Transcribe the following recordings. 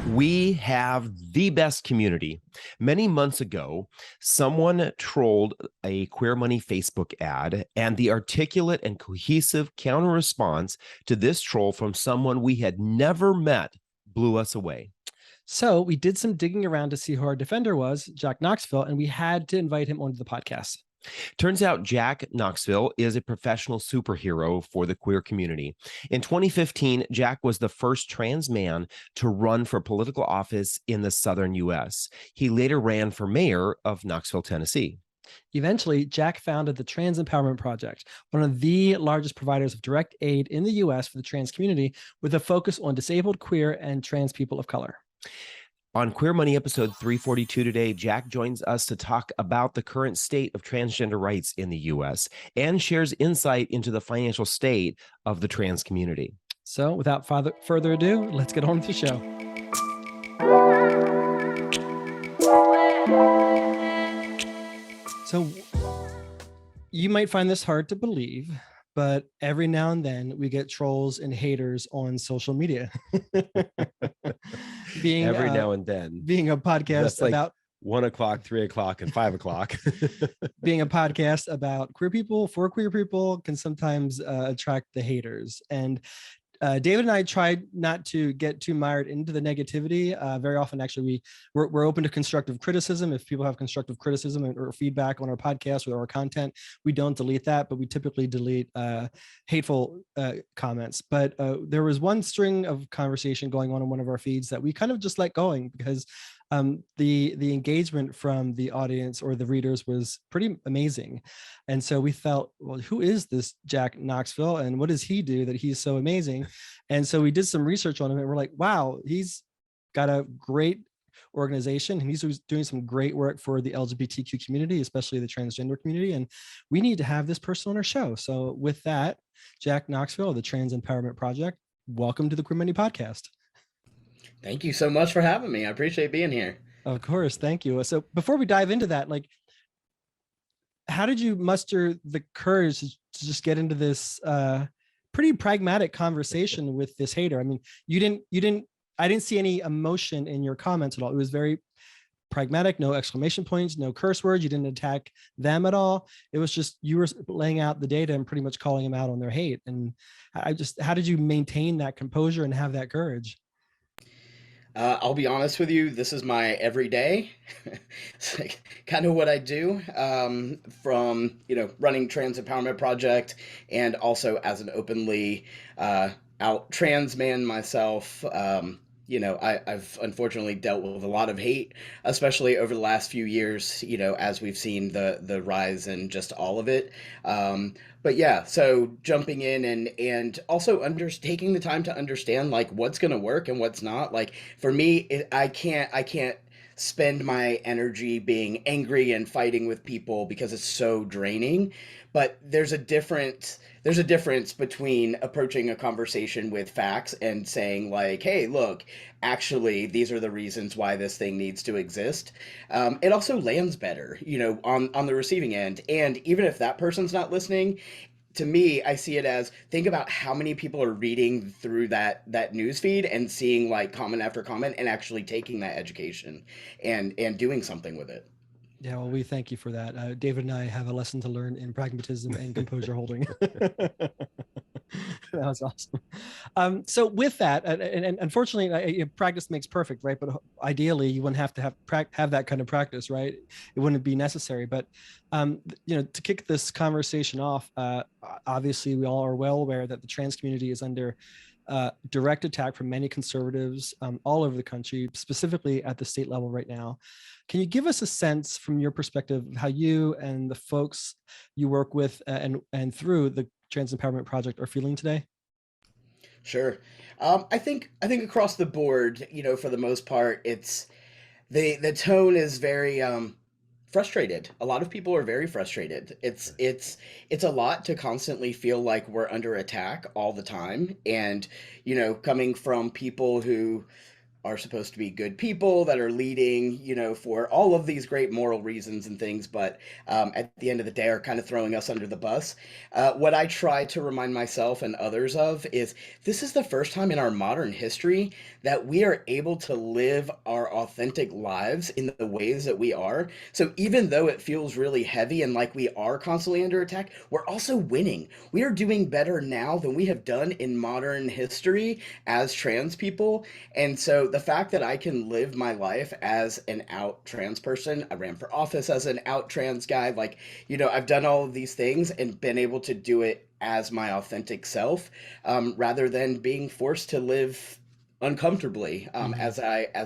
We have the best community. Many months ago, someone trolled a Queer Money Facebook ad, and the articulate and cohesive counter response to this troll from someone we had never met blew us away. So we did some digging around to see who our defender was, Jack Knoxville, and we had to invite him onto the podcast. Turns out Jack Knoxville is a professional superhero for the queer community. In 2015, Jack was the first trans man to run for political office in the southern U.S. He later ran for mayor of Knoxville, Tennessee. Eventually, Jack founded the Trans Empowerment Project, one of the largest providers of direct aid in the US for the trans community, with a focus on disabled, queer, and trans people of color. On Queer Money episode 342 today, Jack joins us to talk about the current state of transgender rights in the U.S. and shares insight into the financial state of the trans community. So without further ado, let's get on with the show. So you might find this hard to believe, but every now and then we get trolls and haters on social media. Every now and then. Being a podcast like about 1 o'clock, 3 o'clock, and 5 o'clock. Being a podcast about queer people for queer people can sometimes attract the haters. And David and I tried not to get too mired into the negativity. Very often, actually, we're open to constructive criticism. If people have constructive criticism or feedback on our podcast or our content, we don't delete that, but we typically delete hateful comments. But there was one string of conversation going on in one of our feeds that we kind of just let going because the engagement from the audience or the readers was pretty amazing. And so we felt, well, who is this Jack Knoxville and what does he do that he's so amazing? And so we did some research on him and we're like, wow, he's got a great organization and he's doing some great work for the LGBTQ community, especially the transgender community. And we need to have this person on our show. So with that, Jack Knoxville, the Trans Empowerment Project, welcome to the Queer Money Podcast. Thank you so much for having me. I appreciate being here. Of course. Thank you. So before we dive into that, like, how did you muster the courage to just get into this pretty pragmatic conversation with this hater? I mean, I didn't see any emotion in your comments at all. It was very pragmatic, no exclamation points, no curse words. You didn't attack them at all. It was just, you were laying out the data and pretty much calling them out on their hate. And how did you maintain that composure and have that courage? I'll be honest with you, this is my everyday. It's like kind of what I do from, running Trans Empowerment Project and also as an openly out trans man myself. I've unfortunately dealt with a lot of hate, especially over the last few years, as we've seen the rise in just all of it. But yeah, so jumping in and also taking the time to understand like what's going to work and what's not. Like for me, I can't spend my energy being angry and fighting with people because it's so draining. But there's a difference between approaching a conversation with facts and saying like, hey, look, actually, these are the reasons why this thing needs to exist. It also lands better, on the receiving end. And even if that person's not listening, to me, I see it as, think about how many people are reading through that news feed and seeing like comment after comment and actually taking that education and doing something with it. Yeah, well, we thank you for that. David and I have a lesson to learn in pragmatism and composure holding. That was awesome. So with that, and unfortunately, practice makes perfect, right? But ideally, you wouldn't have to have that kind of practice, right? It wouldn't be necessary. But to kick this conversation off, obviously, we all are well aware that the trans community is under direct attack from many conservatives all over the country, specifically at the state level right now. Can you give us a sense from your perspective of how you and the folks you work with and through the Trans Empowerment Project are feeling today? Sure. I think across the board, for the most part, it's the tone is very frustrated. A lot of people are very frustrated. It's a lot to constantly feel like we're under attack all the time, and coming from people who are supposed to be good people that are leading, for all of these great moral reasons and things, but at the end of the day are kind of throwing us under the bus. What I try to remind myself and others of is this is the first time in our modern history that we are able to live our authentic lives in the ways that we are. So even though it feels really heavy and like we are constantly under attack, we're also winning. We are doing better now than we have done in modern history as trans people. And so the fact that I can live my life as an out trans person, I ran for office as an out trans guy, like, I've done all of these things and been able to do it as my authentic self, rather than being forced to live uncomfortably, Mhm. as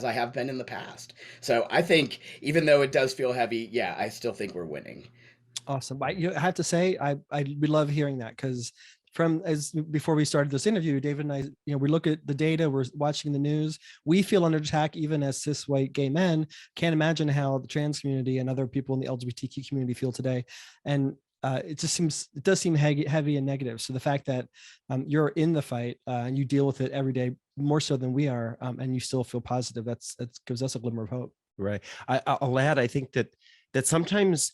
I have been in the past. So I think even though it does feel heavy, yeah, I still think we're winning. Awesome. I have to say, we love hearing that because from as before we started this interview, David and I, we look at the data, we're watching the news, we feel under attack even as cis white gay men. Can't imagine how the trans community and other people in the LGBTQ community feel today, and it does seem heavy and negative. So the fact that you're in the fight and you deal with it every day more so than we are, and you still feel positive, that gives us a glimmer of hope. Right. I'll add, I think that sometimes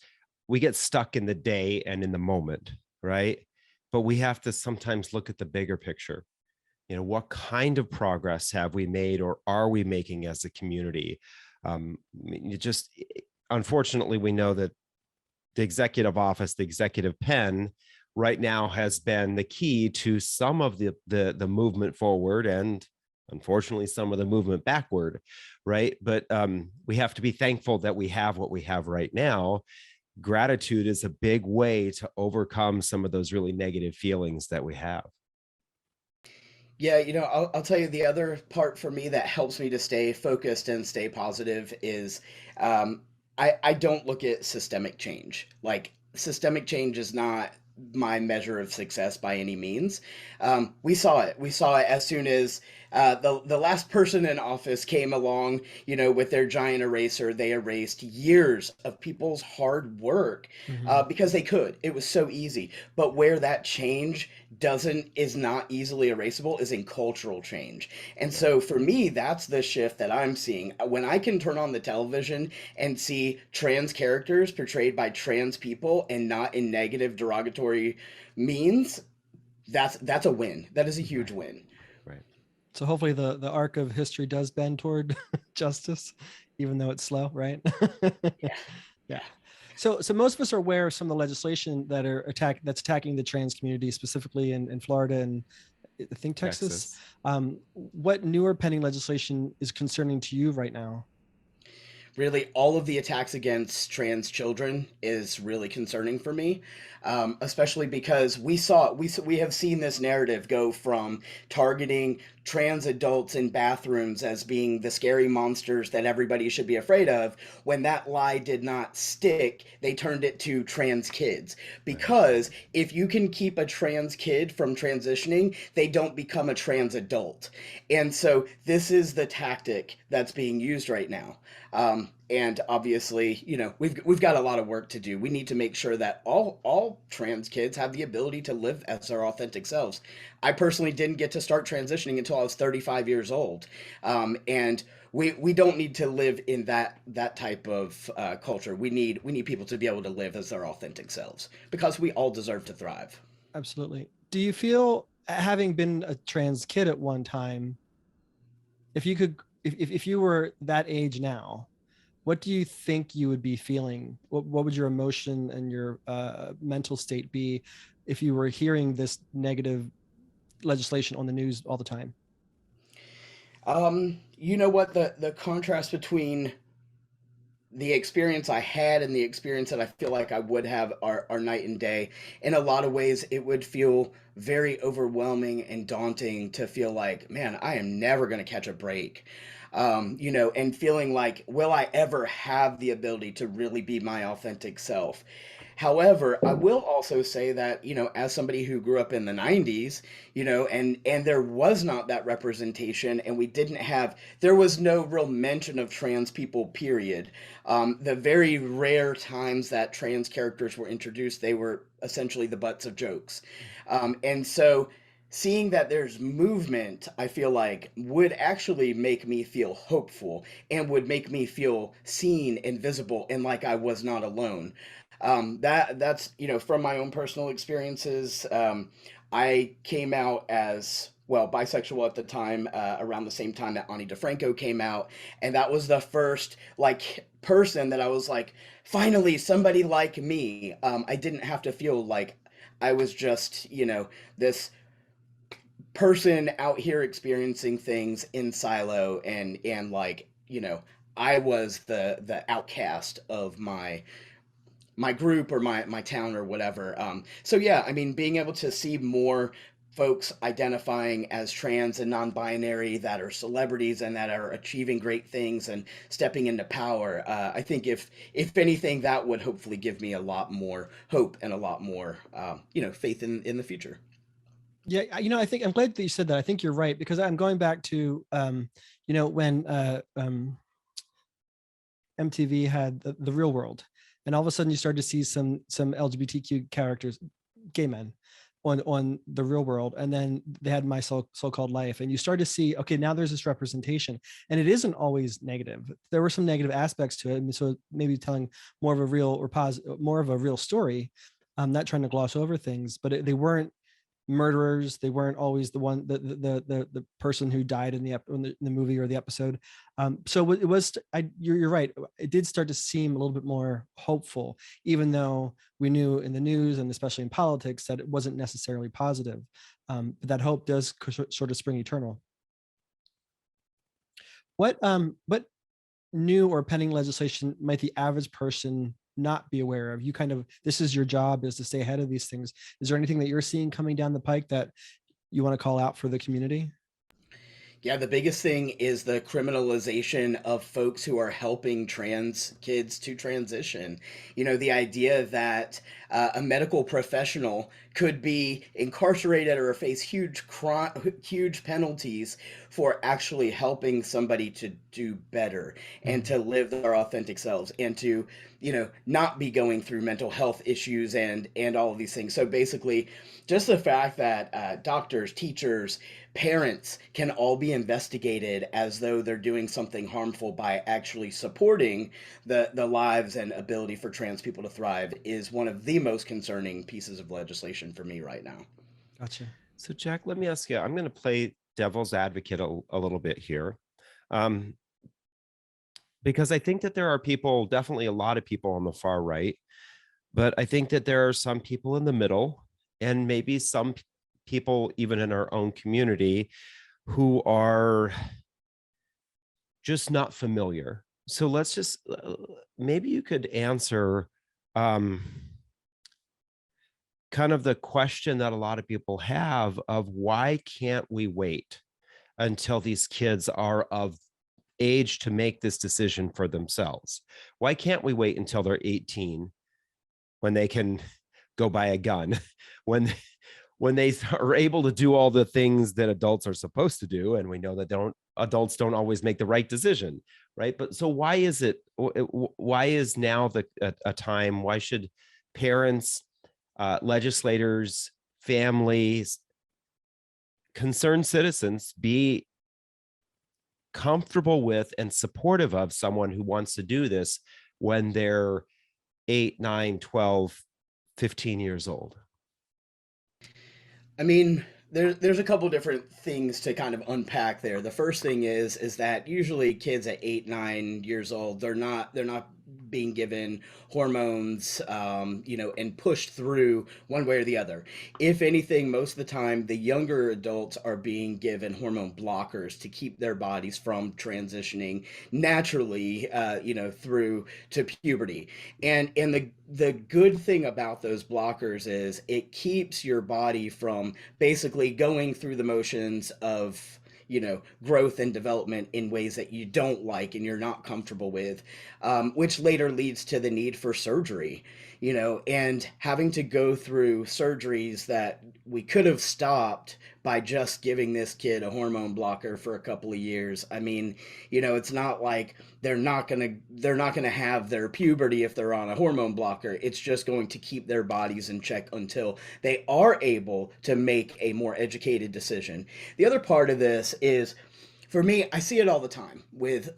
we get stuck in the day and in the moment, right? But we have to sometimes look at the bigger picture. What kind of progress have we made or are we making as a community? Unfortunately, we know that the executive office, the executive pen right now has been the key to some of the movement forward and unfortunately some of the movement backward, right? But we have to be thankful that we have what we have right now. Gratitude is a big way to overcome some of those really negative feelings that we have. Yeah, I'll tell you the other part for me that helps me to stay focused and stay positive is, I don't look at systemic change. Like, systemic change is not my measure of success by any means. We saw it. We saw it as soon as the last person in office came along, with their giant eraser. They erased years of people's hard work, Mhm. because they could. It was so easy. But where that change doesn't is not easily erasable is in cultural change. And Right. so for me, that's the shift that I'm seeing. When I can turn on the television and see trans characters portrayed by trans people and not in negative derogatory means, that's a win. That is a huge Right. win. Right. So hopefully the arc of history does bend toward justice, even though it's slow, right? Yeah. Yeah. Yeah. So most of us are aware of some of the legislation that's attacking the trans community, specifically in Florida and I think Texas. Texas. What newer pending legislation is concerning to you right now? Really, all of the attacks against trans children is really concerning for me, especially because we have seen this narrative go from targeting trans adults in bathrooms as being the scary monsters that everybody should be afraid of. When that lie did not stick, they turned it to trans kids, Right. because if you can keep a trans kid from transitioning, they don't become a trans adult. And so this is the tactic that's being used right now. And obviously, we've got a lot of work to do. We need to make sure that all trans kids have the ability to live as their authentic selves. I personally didn't get to start transitioning until I was 35 years old, and we don't need to live in that type of culture. We need people to be able to live as their authentic selves because we all deserve to thrive. Absolutely. Do you feel, having been a trans kid at one time, if you could, if you were that age now, what do you think you would be feeling? What would your emotion and your mental state be if you were hearing this negative legislation on the news all the time? You know what, the contrast between the experience I had and the experience that I feel like I would have are night and day. In a lot of ways, it would feel very overwhelming and daunting to feel like, man, I am never going to catch a break. And feeling like, will I ever have the ability to really be my authentic self? However, I will also say that, as somebody who grew up in the 90s, and there was not that representation, and there was no real mention of trans people, period. The very rare times that trans characters were introduced, they were essentially the butts of jokes. And so seeing that there's movement, I feel like would actually make me feel hopeful and would make me feel seen and visible and like I was not alone. That's, you know, from my own personal experiences. I came out as well bisexual at the time, around the same time that Ani DeFranco came out, and that was the first like person that I was like, finally somebody like me. I didn't have to feel like I was just, you know, this person out here experiencing things in silo, and like, you know, I was the outcast of my group or my town or whatever. So yeah, I mean, being able to see more folks identifying as trans and non-binary that are celebrities and that are achieving great things and stepping into power, I think if anything, that would hopefully give me a lot more hope and a lot more, you know, faith in the future. Yeah, you know, I think I'm glad that you said that. I think you're right, because I'm going back to, you know, when MTV had the Real World, and all of a sudden you started to see some LGBTQ characters, gay men, on the Real World, and then they had My So-Called Life, and you start to see, okay, now there's this representation, and it isn't always negative. There were some negative aspects to it, and so maybe telling more of a real or more of a real story. I'm not trying to gloss over things, but they weren't murderers. They weren't always the one, the person who died in the movie or the episode. So it was, you're right. It did start to seem a little bit more hopeful, even though we knew in the news and especially in politics that it wasn't necessarily positive. But that hope does sort of spring eternal. What new or pending legislation might the average person not be aware of? You kind of, this is your job, is to stay ahead of these things. Is there anything that you're seeing coming down the pike that you want to call out for the community? Yeah, the biggest thing is the criminalization of folks who are helping trans kids to transition. You know, the idea that a medical professional could be incarcerated or face huge penalties for actually helping somebody to do better and Mhm. to live their authentic selves and to, you know, not be going through mental health issues and all of these things. So basically, just the fact that doctors, teachers, parents can all be investigated as though they're doing something harmful by actually supporting the lives and ability for trans people to thrive is one of the most concerning pieces of legislation for me right now. Gotcha. So, Jack, let me ask you, I'm going to play devil's advocate a little bit here. Um, because I think that there are people, definitely a lot of people on the far right, but I think that there are some people in the middle, and maybe some people even in our own community who are just not familiar. So let's just maybe you could answer um, kind of the question that a lot of people have of why can't we wait until these kids are of age to make this decision for themselves? Why can't we wait until they're 18 when they can go buy a gun, when when they are able to do all the things that adults are supposed to do? And we know that adults don't always make the right decision, right? But so why is it, why is now a time, why should parents, legislators, families, concerned citizens be comfortable with and supportive of someone who wants to do this when they're 8, 9, 12, 15 years old? I mean, there's a couple different things to kind of unpack there. The first thing is that usually kids at 8, 9 years old, they're not being given hormones, you know, and pushed through one way or the other. If anything, most of the time, the younger adults are being given hormone blockers to keep their bodies from transitioning naturally, you know, through to puberty. And the good thing about those blockers is it keeps your body from basically going through the motions of, you know, growth and development in ways that you don't like and you're not comfortable with, which later leads to the need for surgery, you know, and having to go through surgeries that we could have stopped by just giving this kid a hormone blocker for a couple of years. I mean, you know, it's not like they're not going to have their puberty if they're on a hormone blocker. It's just going to keep their bodies in check until they are able to make a more educated decision. The other part of this is, for me, I see it all the time with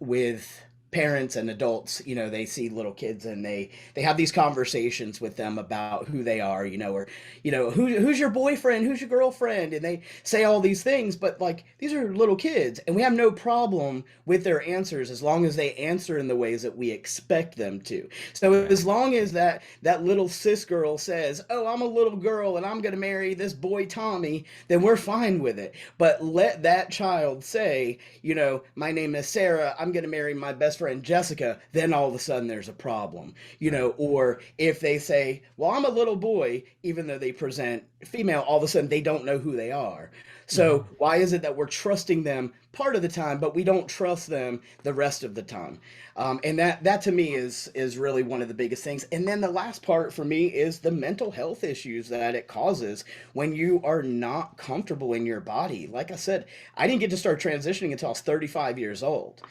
parents and adults. You know, they see little kids and they have these conversations with them about who they are, you know, or, you know, who's your boyfriend, who's your girlfriend, and they say all these things, but like, these are little kids and we have no problem with their answers as long as they answer in the ways that we expect them to. So as long as that little cis girl says, oh, I'm a little girl and I'm going to marry this boy Tommy, then we're fine with it. But let that child say, you know, my name is Sarah, I'm going to marry my best friend Jessica, then all of a sudden there's a problem, you know. Or if they say, well, I'm a little boy, even though they present female, all of a sudden they don't know who they are. So why is it that we're trusting them part of the time, but we don't trust them the rest of the time? And that to me is really one of the biggest things. And then the last part for me is the mental health issues that it causes when you are not comfortable in your body. Like I said, I didn't get to start transitioning until I was 35 years old.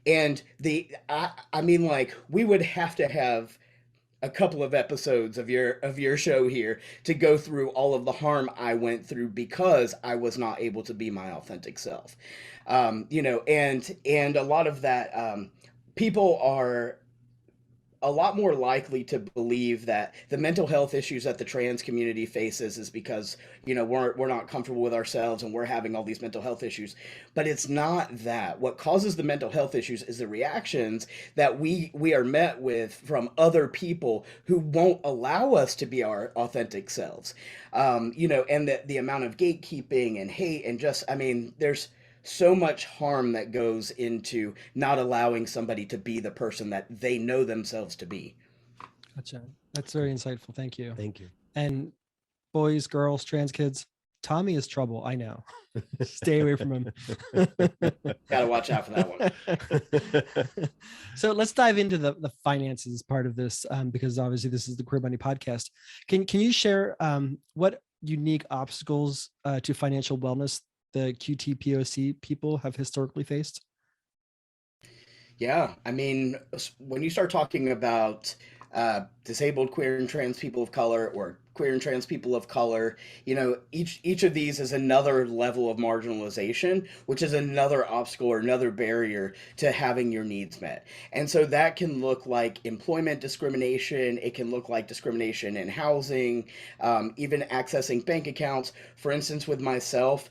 And I mean, like, we would have to have a couple of episodes of your show here to go through all of the harm I went through because I was not able to be my authentic self. You know, and a lot of that, people are a lot more likely to believe that the mental health issues that the trans community faces is because, you know, we're not comfortable with ourselves and we're having all these mental health issues. But it's not that. What causes the mental health issues is the reactions that we are met with from other people who won't allow us to be our authentic selves. You know, and the amount of gatekeeping and hate and just, I mean, there's so much harm that goes into not allowing somebody to be the person that they know themselves to be. Gotcha. That's very insightful. Thank you. Thank you. And boys, girls, trans kids, Tommy is trouble. I know. Stay away from him. Gotta watch out for that one. So let's dive into the finances part of this, because obviously this is the Queer Money podcast. Can you share what unique obstacles to financial wellness the QTPOC people have historically faced? Yeah, I mean, when you start talking about disabled queer and trans people of color, or queer and trans people of color, you know, each of these is another level of marginalization, which is another obstacle or another barrier to having your needs met. And so that can look like employment discrimination. It can look like discrimination in housing, even accessing bank accounts. For instance, with myself,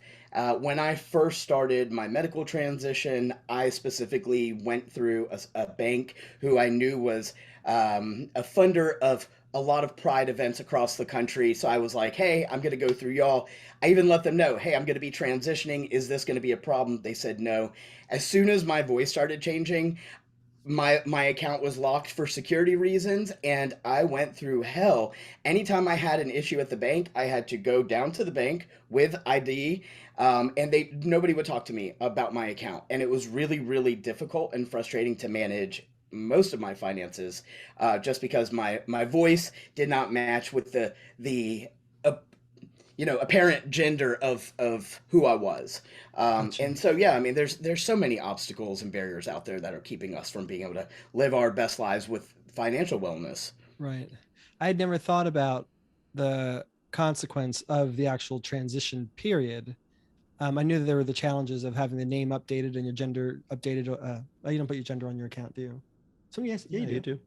when I first started my medical transition, I specifically went through a bank who I knew was a funder of a lot of pride events across the country. So I was like, hey, I'm going to go through y'all. I even let them know, hey, I'm going to be transitioning. Is this going to be a problem? They said no. As soon as my voice started changing, my account was locked for security reasons, and I went through hell. Anytime I had an issue at the bank, I had to go down to the bank with ID, and nobody would talk to me about my account. And it was really, really difficult and frustrating to manage most of my finances, just because my voice did not match with the you know, apparent gender of who I was. Gotcha. And so, yeah, I mean, there's so many obstacles and barriers out there that are keeping us from being able to live our best lives with financial wellness. Right. I had never thought about the consequence of the actual transition period. I knew that there were the challenges of having the name updated and your gender updated. You don't put your gender on your account, do you? Some yes, yeah, you do.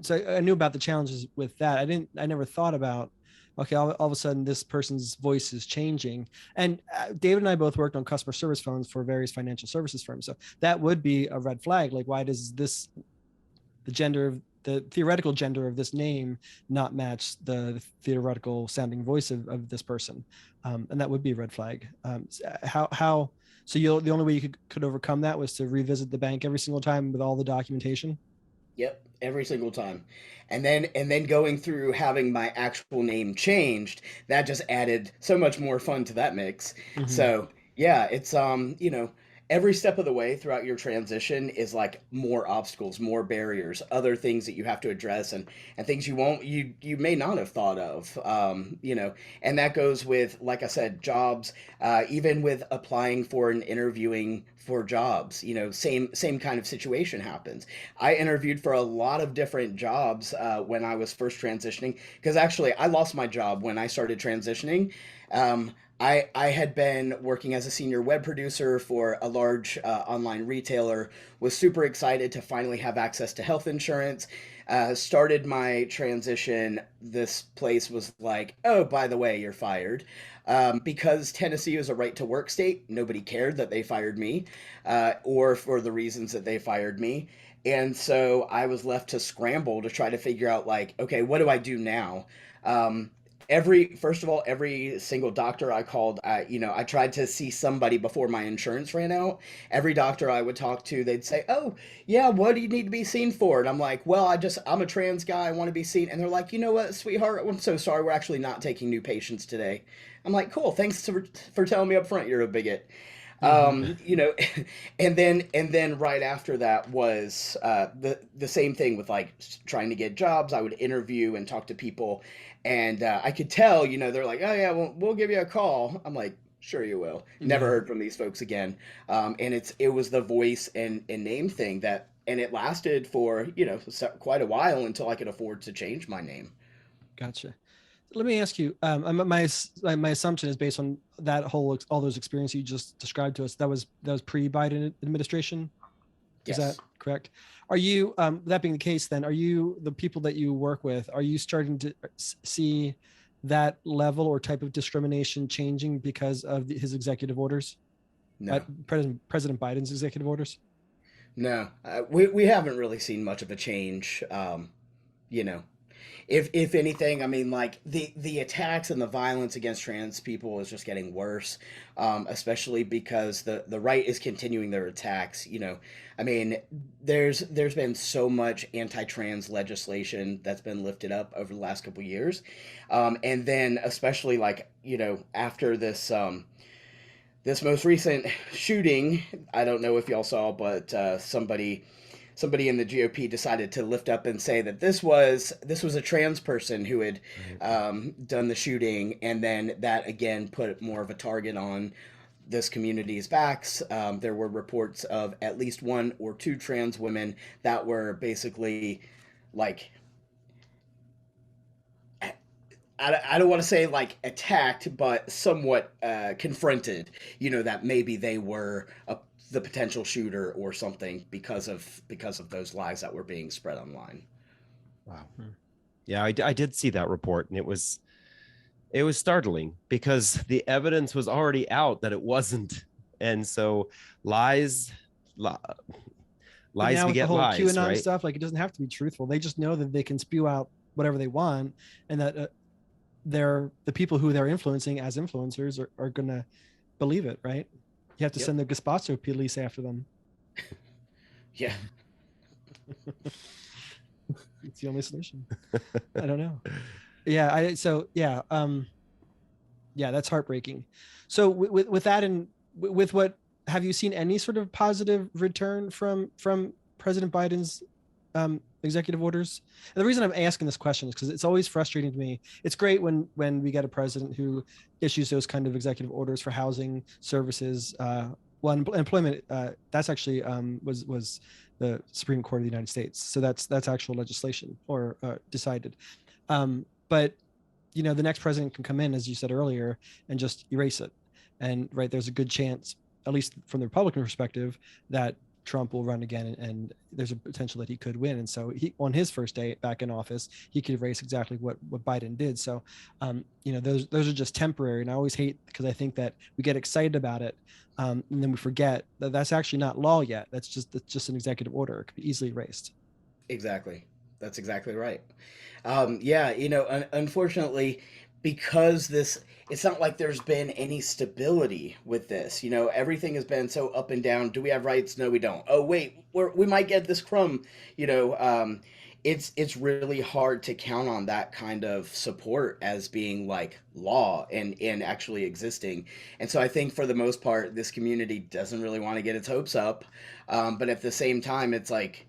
So I knew about the challenges with that. I never thought about, okay, all of a sudden this person's voice is changing. And David and I both worked on customer service phones for various financial services firms. So that would be a red flag. Like, why does the theoretical gender of this name not match the theoretical sounding voice of this person? And that would be a red flag. So the only way you could overcome that was to revisit the bank every single time with all the documentation? Yep, every single time. And then going through having my actual name changed, that just added so much more fun to that mix. Mhm. So, yeah, it's you know, every step of the way throughout your transition is like more obstacles, more barriers, other things that you have to address, and things you may not have thought of, and that goes with, like I said, jobs, even with applying for and interviewing for jobs, same kind of situation happens. I interviewed for a lot of different jobs when I was first transitioning, because actually I lost my job when I started transitioning. I had been working as a senior web producer for a large online retailer, was super excited to finally have access to health insurance. Started my transition. This place was like, oh, by the way, you're fired. Because Tennessee is a right to work state, nobody cared that they fired me, or for the reasons that they fired me. And so I was left to scramble to try to figure out, like, okay, what do I do now? First of all, every single doctor I called, I tried to see somebody before my insurance ran out. Every doctor I would talk to, they'd say, oh, yeah, what do you need to be seen for? And I'm like, well, I'm a trans guy, I want to be seen. And they're like, you know what, sweetheart, I'm so sorry, we're actually not taking new patients today. I'm like, cool, thanks for telling me up front you're a bigot. Mhm. You know, and then right after that was the same thing with like trying to get jobs. I would interview and talk to people, and I could tell, they're like, oh yeah, we'll give you a call. I'm like, sure you will. Never Yeah, heard from these folks again. And it was the voice and name thing and it lasted for quite a while until I could afford to change my name. gotcha. Let me ask you. My assumption is based on that all those experiences you just described to us. That was pre-Biden administration. Is that Yes. correct? Are you, that being the case, then, are you, the people that you work with, are you starting to see that level or type of discrimination changing because of his executive orders, No. President Biden's executive orders? No. We haven't really seen much of a change. You know, if anything, I mean, like the attacks and the violence against trans people is just getting worse, especially because the right is continuing their attacks. I mean, there's been so much anti-trans legislation that's been lifted up over the last couple of years, and then especially like after this most recent shooting, I don't know if y'all saw, but somebody in the GOP decided to lift up and say that this was a trans person who had Right. done the shooting, and then that again put more of a target on this community's backs. There were reports of at least one or two trans women that were basically like I don't want to say like attacked, but somewhat confronted. That maybe they were the potential shooter or something because of those lies that were being spread online. Wow. Yeah, I did see that report, and it was startling because the evidence was already out that it wasn't, and so lies li- But lies now with the beget whole lies, QAnon right? stuff, like, it doesn't have to be truthful. They just know that they can spew out whatever they want, and that the people who they're influencing as influencers are gonna believe it, right? You have to Yep. send the Gestapo police after them. Yeah. It's the only solution. I don't know. Yeah, yeah, that's heartbreaking. So with that, and with what, have you seen any sort of positive return from President Biden's executive orders? And the reason I'm asking this question is because it's always frustrating to me. It's great when we get a president who issues those kind of executive orders for housing services. Well, employment, that's actually was the Supreme Court of the United States. So that's actual legislation or decided. But the next president can come in, as you said earlier, and just erase it. And right, there's a good chance, at least from the Republican perspective, that Trump will run again, and there's a potential that he could win. And so on his first day back in office, he could erase exactly what Biden did. So, those are just temporary. And I always hate, because I think that we get excited about it, and then we forget that that's actually not law yet. That's just an executive order. It could be easily erased. Exactly. That's exactly right. Yeah, unfortunately, because it's not like there's been any stability with this. Everything has been so up and down. Do we have rights? No, we don't. Oh, wait, we might get this crumb. You know, it's really hard to count on that kind of support as being like law and actually existing. And so I think for the most part, this community doesn't really want to get its hopes up, but at the same time, it's like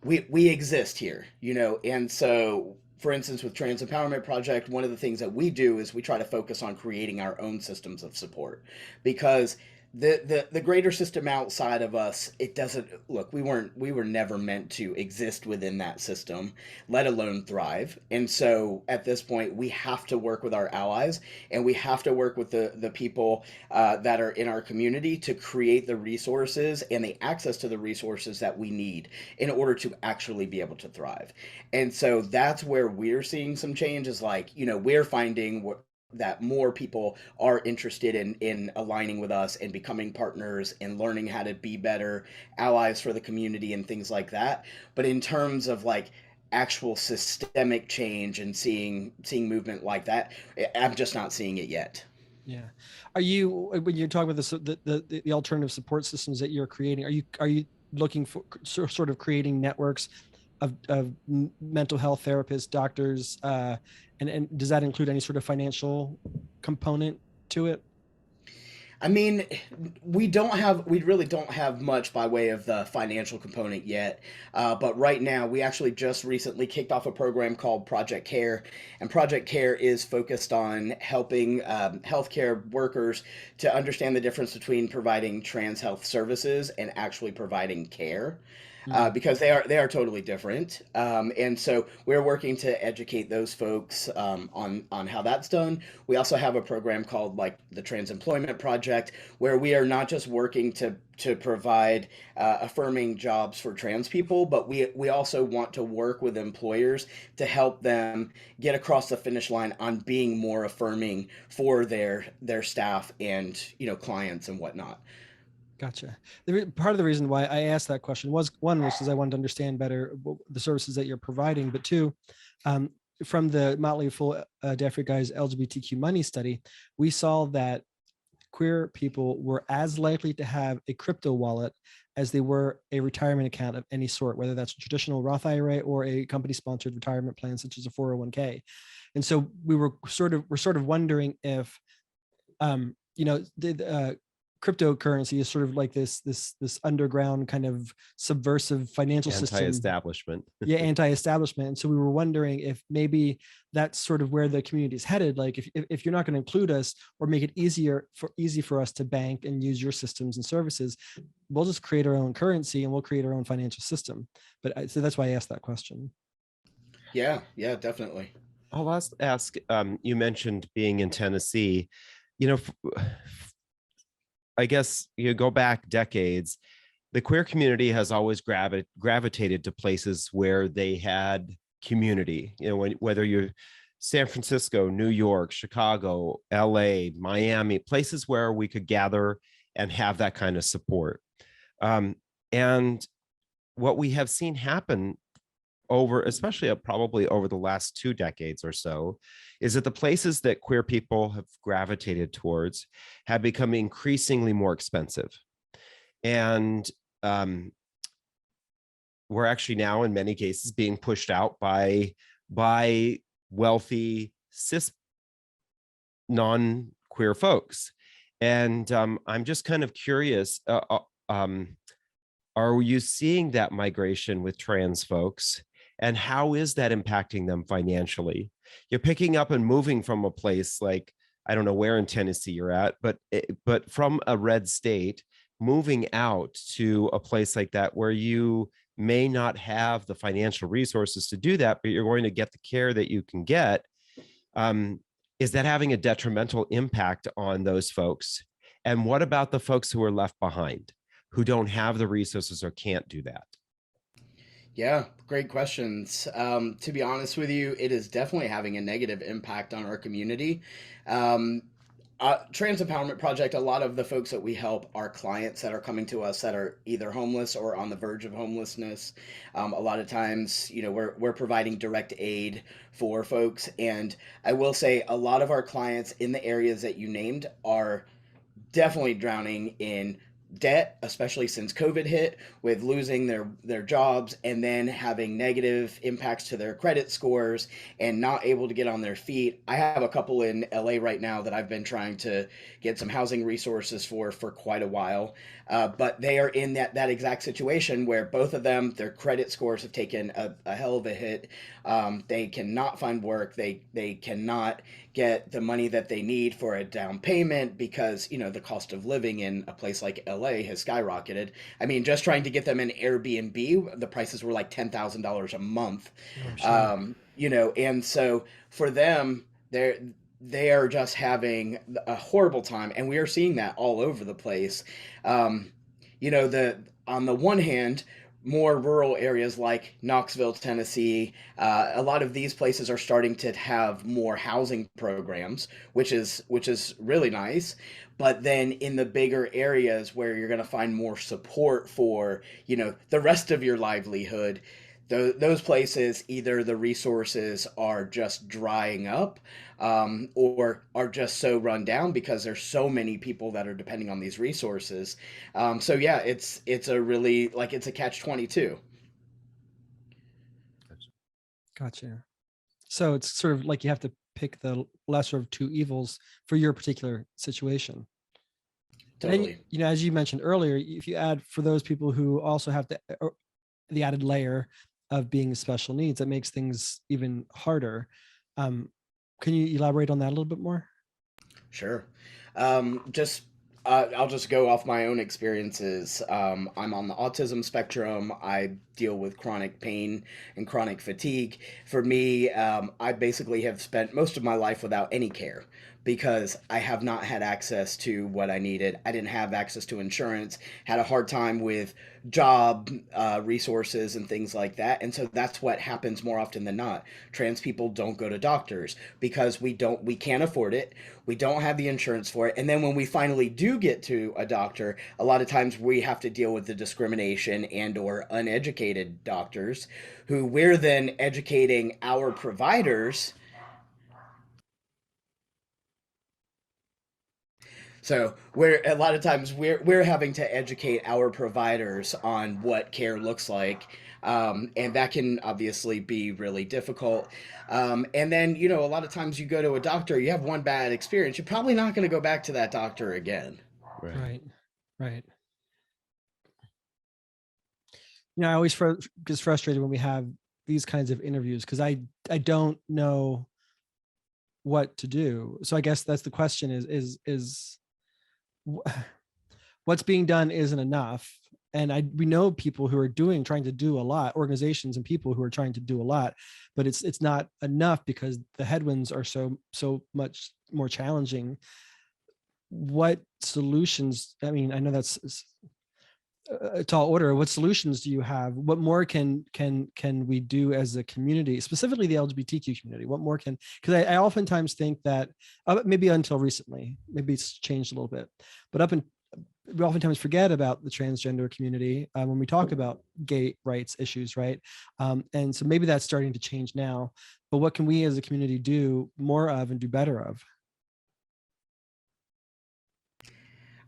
we exist here, you know. And so for instance, with Trans Empowerment Project, one of the things that we do is we try to focus on creating our own systems of support, because the greater system outside of us, it doesn't look, we were never meant to exist within that system, let alone thrive. And so at this point, we have to work with our allies, and we have to work with the people that are in our community to create the resources and the access to the resources that we need in order to actually be able to thrive. And so that's where we're seeing some change, is like, you know, we're finding that more people are interested in aligning with us and becoming partners and learning how to be better allies for the community and things like that. But in terms of like actual systemic change and seeing movement like that, I'm just not seeing it yet. Yeah. Are you, when you're talking about the alternative support systems that you're creating, are you looking for sort of creating networks of mental health therapists, doctors, and does that include any sort of financial component to it? I mean, we really don't have much by way of the financial component yet. But right now, we actually just recently kicked off a program called Project Care. And Project Care is focused on helping healthcare workers to understand the difference between providing trans health services and actually providing care. Mm. Because they are totally different. And so we're working to educate those folks on how that's done. We also have a program called like the Trans Employment Project, where we are not just working to provide affirming jobs for trans people, but we also want to work with employers to help them get across the finish line on being more affirming for their staff and, you know, clients and whatnot. Gotcha. Part of the reason why I asked that question was, one, was because I wanted to understand better the services that you're providing, but two, um, from the Motley Fool Deaf Guys LGBTQ money study, we saw that queer people were as likely to have a crypto wallet as they were a retirement account of any sort, whether that's a traditional Roth IRA or a company-sponsored retirement plan such as a 401k. And so we're sort of wondering if, you know, cryptocurrency is sort of like this underground kind of subversive financial system. Anti-establishment. Yeah, anti-establishment. And so we were wondering if maybe that's sort of where the community is headed. Like if you're not going to include us or make it easy for us to bank and use your systems and services, we'll just create our own currency and we'll create our own financial system. But so that's why I asked that question. Yeah, yeah, definitely. I'll ask, you mentioned being in Tennessee, you know, I guess you go back decades, the queer community has always gravitated to places where they had community, you know, whether you're San Francisco, New York, Chicago, LA, Miami, places where we could gather and have that kind of support. And what we have seen happen over, especially probably over the last 2 decades or so, is that the places that queer people have gravitated towards have become increasingly more expensive. And we're actually now in many cases being pushed out by wealthy cis non-queer folks. And I'm just kind of curious, are you seeing that migration with trans folks? And how is that impacting them financially? You're picking up and moving from a place like, I don't know where in Tennessee you're at, but from a red state, moving out to a place like that where you may not have the financial resources to do that, but you're going to get the care that you can get. Is that having a detrimental impact on those folks? And what about the folks who are left behind, who don't have the resources or can't do that? Yeah, great questions. To be honest with you, it is definitely having a negative impact on our community. Um, Trans Empowerment Project, a lot of the folks that we help are clients that are coming to us that are either homeless or on the verge of homelessness. A lot of times, you know, we're providing direct aid for folks. And I will say a lot of our clients in the areas that you named are definitely drowning in debt, especially since COVID hit, with losing their jobs and then having negative impacts to their credit scores and not able to get on their feet. I have a couple in LA right now that I've been trying to get some housing resources for quite a while, but they are in that exact situation where both of them, their credit scores have taken a hell of a hit. They cannot find work. They cannot get the money that they need for a down payment because, you know, the cost of living in a place like LA has skyrocketed. I mean, just trying to get them an Airbnb, the prices were like $10,000 a month. I'm sure. You know, and so for them, they are just having a horrible time, and we are seeing that all over the place. Um, you know, the on the one hand, more rural areas like Knoxville, Tennessee, a lot of these places are starting to have more housing programs, which is really nice. But then in the bigger areas where you're going to find more support for, you know, the rest of your livelihood, those places, either the resources are just drying up, or are just so run down because there's so many people that are depending on these resources. So yeah, it's a really, like, it's a catch-22. Gotcha. So it's sort of like you have to pick the lesser of two evils for your particular situation. And then, Totally. you know, as you mentioned earlier, if you add for those people who also have the added layer of being special needs, that makes things even harder. Um, can you elaborate on that a little bit more? Sure. Just I'll just go off my own experiences. I'm on the autism spectrum. I deal with chronic pain and chronic fatigue. For me, I basically have spent most of my life without any care because I have not had access to what I needed. I didn't have access to insurance, had a hard time with job resources and things like that. And so that's what happens more often than not. Trans people don't go to doctors because we can't afford it. We don't have the insurance for it. And then when we finally do get to a doctor, a lot of times we have to deal with the discrimination and or uneducated doctors who we're then educating our providers. So we're a lot of times we're having to educate our providers on what care looks like, and that can obviously be really difficult. And then, you know, a lot of times you go to a doctor, you have one bad experience, you're probably not going to go back to that doctor again. Right. Right. Right. You know, I always get frustrated when we have these kinds of interviews because I don't know what to do. So I guess that's the question is what's being done isn't enough. And we know people who are trying to do a lot, organizations and people who are trying to do a lot, but it's not enough because the headwinds are so much more challenging. What solutions? I mean, I know that's a tall order. What solutions do you have? What more can we do as a community, specifically the LGBTQ community? What more can, because I oftentimes think that maybe until recently, maybe it's changed a little bit, but we oftentimes forget about the transgender community when we talk about gay rights issues, right? And so maybe that's starting to change now, but what can we as a community do more of and do better of?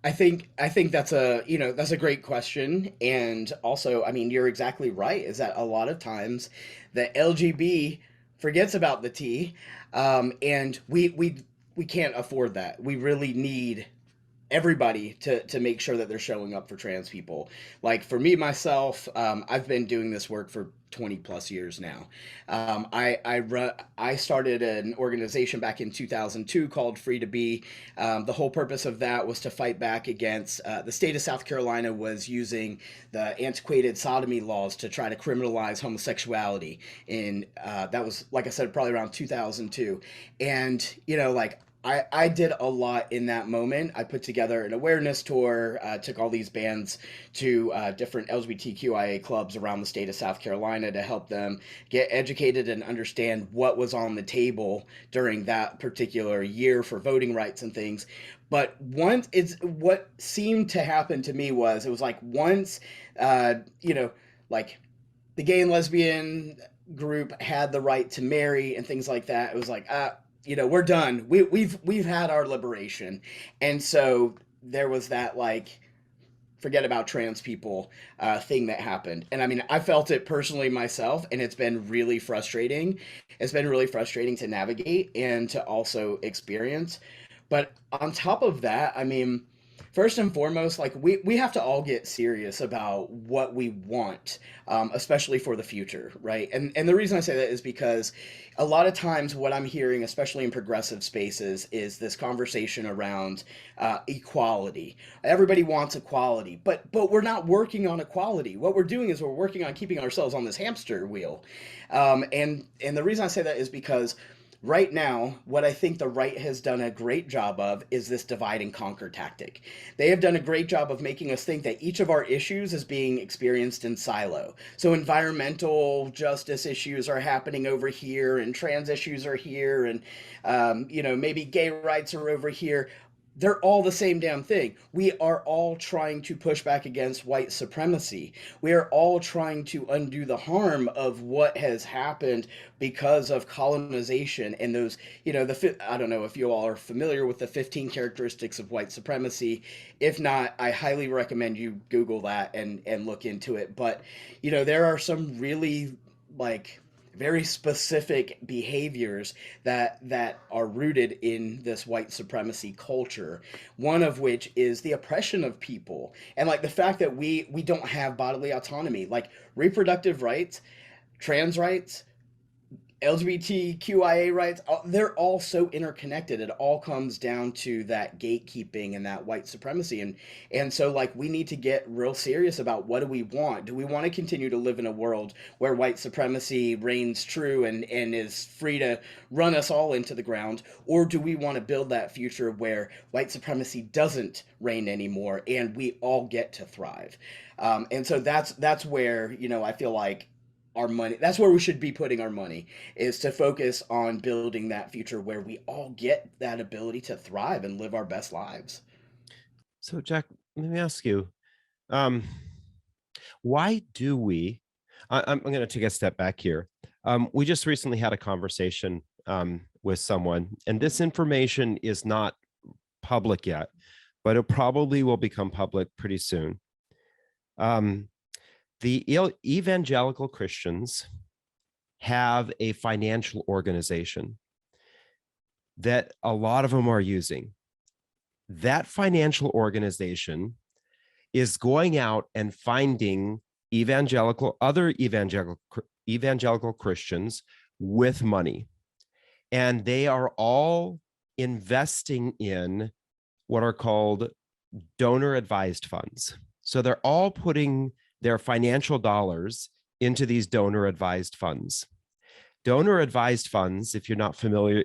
I think that's a great question. And also, I mean, you're exactly right, is that a lot of times the LGB forgets about the T, and we can't afford that. We really need everybody to make sure that they're showing up for trans people. Like for me myself, I've been doing this work for 20 plus years now. I started an organization back in 2002 called Free to Be. The whole purpose of that was to fight back against the state of South Carolina was using the antiquated sodomy laws to try to criminalize homosexuality. In that was, like I said, probably around 2002. And you know, like I did a lot in that moment. I put together an awareness tour, took all these bands to different LGBTQIA clubs around the state of South Carolina to help them get educated and understand what was on the table during that particular year for voting rights and things. But what seemed to happen to me was it was like once, you know, like the gay and lesbian group had the right to marry and things like that. It was like, you know, we're done. We've had our liberation. And so there was that, like, forget about trans people thing that happened. And I mean, I felt it personally myself, and it's been really frustrating. It's been really frustrating to navigate and to also experience. But on top of that, I mean, first and foremost, like we have to all get serious about what we want, especially for the future, right? And the reason I say that is because a lot of times what I'm hearing, especially in progressive spaces, is this conversation around equality. Everybody wants equality, but we're not working on equality. What we're doing is we're working on keeping ourselves on this hamster wheel. And the reason I say that is because right now, what I think the right has done a great job of is this divide and conquer tactic. They have done a great job of making us think that each of our issues is being experienced in silo. So environmental justice issues are happening over here, and trans issues are here, and maybe gay rights are over here. They're all the same damn thing. We are all trying to push back against white supremacy. We are all trying to undo the harm of what has happened because of colonization and those, I don't know if you all are familiar with the 15 characteristics of white supremacy. If not, I highly recommend you Google that and look into it. But, there are some really like very specific behaviors that are rooted in this white supremacy culture, one of which is the oppression of people, and like the fact that we don't have bodily autonomy, like reproductive rights, trans rights, LGBTQIA rights, they're all so interconnected. It all comes down to that gatekeeping and that white supremacy. And so like we need to get real serious about what do we want? Do we want to continue to live in a world where white supremacy reigns true and is free to run us all into the ground? Or do we want to build that future where white supremacy doesn't reign anymore and we all get to thrive? And so that's where, I feel like our money, that's where we should be putting our money, is to focus on building that future where we all get that ability to thrive and live our best lives. So, Jack, let me ask you, um, why do we? I'm going to take a step back here. We just recently had a conversation with someone, and this information is not public yet, but it probably will become public pretty soon. The evangelical Christians have a financial organization that a lot of them are using. That financial organization is going out and finding other evangelical Christians with money. And they are all investing in what are called donor advised funds. So they're all putting their financial dollars into these donor advised funds. Donor advised funds, if you're not familiar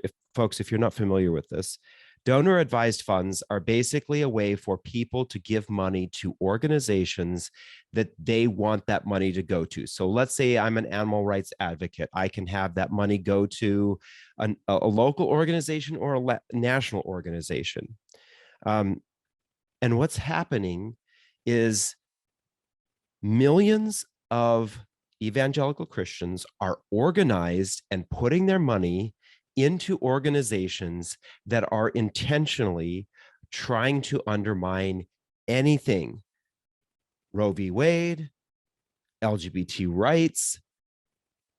with this, donor advised funds are basically a way for people to give money to organizations that they want that money to go to. So let's say I'm an animal rights advocate. I can have that money go to a local organization or a national organization. And what's happening is millions of evangelical Christians are organized and putting their money into organizations that are intentionally trying to undermine anything: Roe v. Wade, LGBT rights,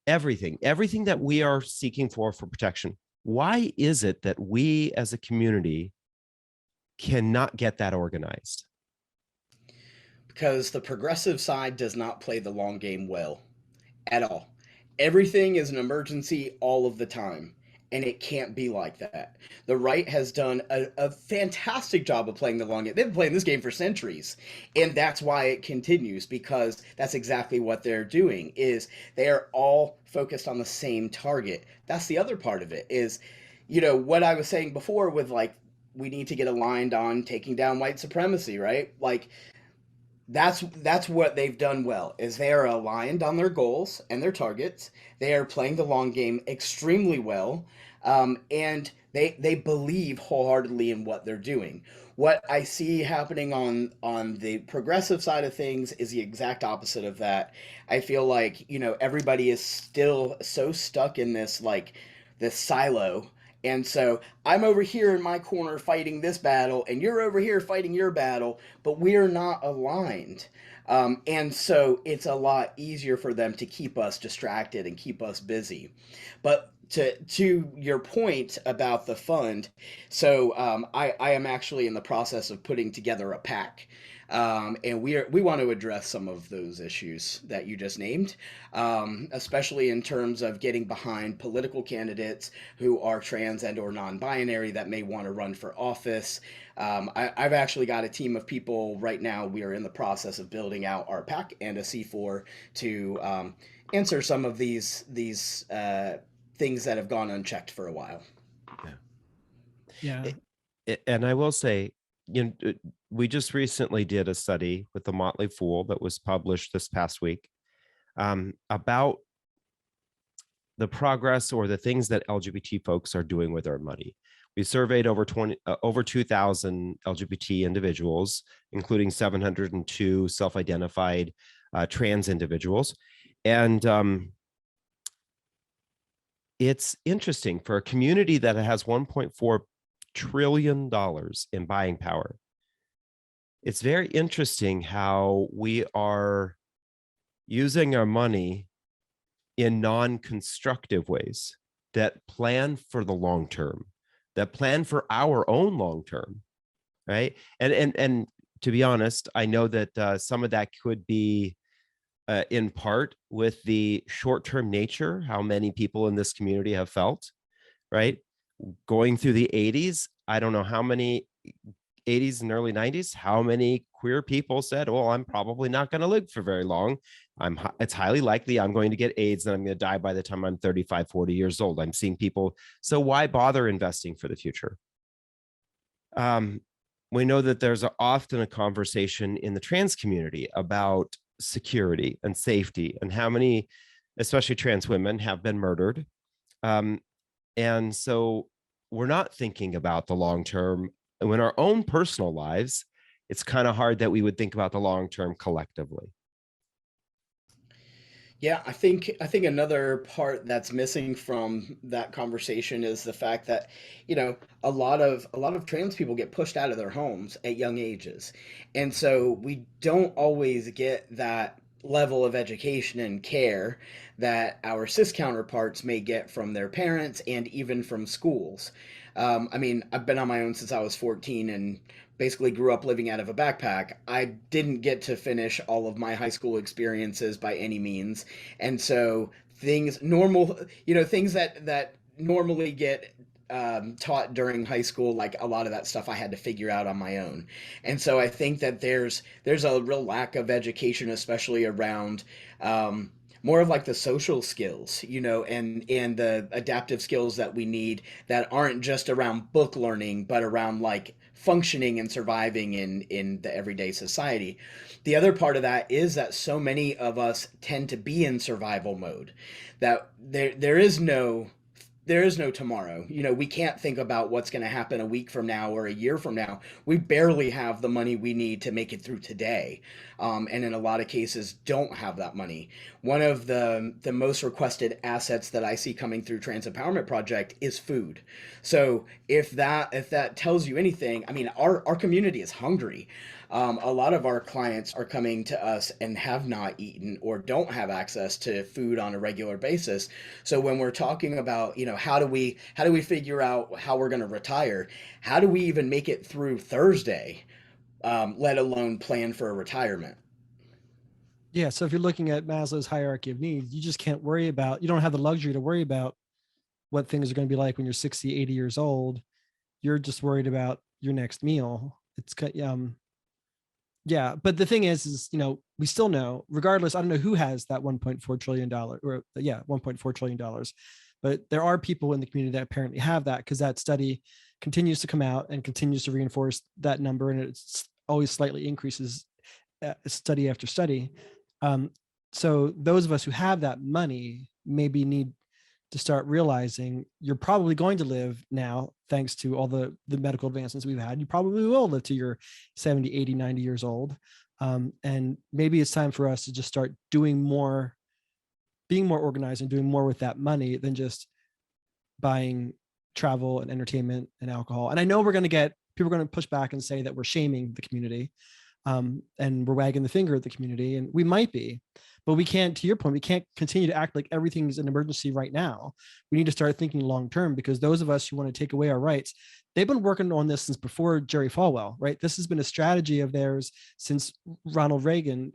everything that we are seeking for protection. Why is it that we as a community cannot get that organized? Because the progressive side does not play the long game well at all. Everything is an emergency all of the time, and it can't be like that. The right has done a fantastic job of playing the long game. They've been playing this game for centuries, and that's why it continues, because that's exactly what they're doing, is they are all focused on the same target. That's the other part of it, is, what I was saying before with, like, we need to get aligned on taking down white supremacy, right? Like, that's what they've done well, is they are aligned on their goals and their targets. They are playing the long game extremely well, and they believe wholeheartedly in what they're doing. What I see happening on the progressive side of things is the exact opposite of that. I feel like everybody is still so stuck in this, like, this silo, And so I'm over here in my corner fighting this battle, and you're over here fighting your battle, but we're not aligned. And so it's a lot easier for them to keep us distracted and keep us busy. But to your point about the fund, so I am actually in the process of putting together a pack. And we want to address some of those issues that you just named, especially in terms of getting behind political candidates who are trans and or non-binary that may want to run for office. I've actually got a team of people right now. We are in the process of building out our PAC and a C4 to answer some of these things that have gone unchecked for a while. Yeah. And I will say, we just recently did a study with the Motley Fool that was published this past week about the progress or the things that LGBT folks are doing with their money. We surveyed over 2,000 LGBT individuals, including 702 self-identified trans individuals. And it's interesting for a community that has $1.4 trillion in buying power. It's very interesting how we are using our money in non-constructive ways that plan for the long term, that plan for our own long term, right? And to be honest, I know that some of that could be in part with the short-term nature, how many people in this community have felt, right? Going through the 80s, I don't know how many 80s and early 90s, how many queer people said, well, I'm probably not going to live for very long. It's highly likely I'm going to get AIDS and I'm going to die by the time I'm 35, 40 years old. I'm seeing people. So why bother investing for the future? We know that there's often a conversation in the trans community about security and safety and how many, especially trans women, have been murdered. And so we're not thinking about the long term. And in our own personal lives, it's kind of hard that we would think about the long term collectively. Yeah, I think another part that's missing from that conversation is the fact that, a lot of trans people get pushed out of their homes at young ages. And so we don't always get that level of education and care that our cis counterparts may get from their parents and even from schools. I mean, I've been on my own since I was 14 and basically grew up living out of a backpack. I didn't get to finish all of my high school experiences by any means. And so things that normally get taught during high school, like a lot of that stuff I had to figure out on my own. And so I think that there's a real lack of education, especially around more of like the social skills, and the adaptive skills that we need that aren't just around book learning, but around like functioning and surviving in the everyday society. The other part of that is that so many of us tend to be in survival mode, that there is no tomorrow. We can't think about what's going to happen a week from now or a year from now. We barely have the money we need to make it through today. And in a lot of cases, don't have that money. One of the most requested assets that I see coming through Trans Empowerment Project is food. So if that tells you anything, I mean, our community is hungry. A lot of our clients are coming to us and have not eaten or don't have access to food on a regular basis. So when we're talking about, how do we figure out how we're going to retire? How do we even make it through Thursday, let alone plan for a retirement? Yeah. So if you're looking at Maslow's hierarchy of needs, you just can't worry about, you don't have the luxury to worry about what things are going to be like when you're 60, 80 years old. You're just worried about your next meal. Yeah, but the thing is, we still know, regardless, I don't know who has that $1.4 trillion or $1.4 trillion, but there are people in the community that apparently have that, because that study continues to come out and continues to reinforce that number, and it's always slightly increases study after study. So those of us who have that money maybe need to start realizing you're probably going to live now, thanks to all the medical advancements we've had. You probably will live to your 70, 80, 90 years old. And maybe it's time for us to just start doing more, being more organized and doing more with that money than just buying travel and entertainment and alcohol. And I know we're going to get people are going to push back and say that we're shaming the community, and we're wagging the finger at the community, and we might be, but we can't, to your point, we can't continue to act like everything is an emergency right now. We need to start thinking long term, because those of us who want to take away our rights, they've been working on this since before Jerry Falwell, right? This has been a strategy of theirs since Ronald Reagan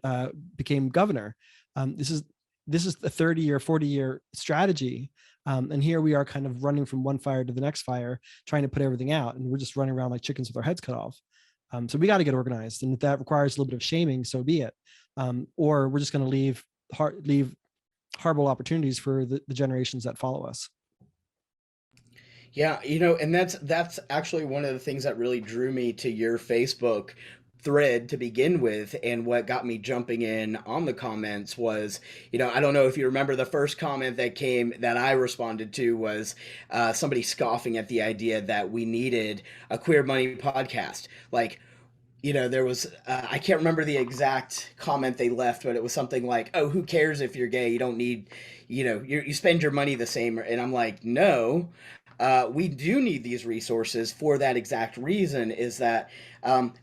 became governor. This is a 30-year, 40-year strategy. And here we are kind of running from one fire to the next fire, trying to put everything out. And we're just running around like chickens with our heads cut off. So we got to get organized. And if that requires a little bit of shaming, so be it. Or we're just going to leave horrible opportunities for the generations that follow us. Yeah, and that's actually one of the things that really drew me to your Facebook thread to begin with, and what got me jumping in on the comments was, I don't know if you remember, the first comment that I responded to was somebody scoffing at the idea that we needed a Queer Money podcast. Like, there was I can't remember the exact comment they left, but it was something like, "Oh, who cares if you're gay? You don't need, you spend your money the same." And I'm like, no, we do need these resources for that exact reason. Is that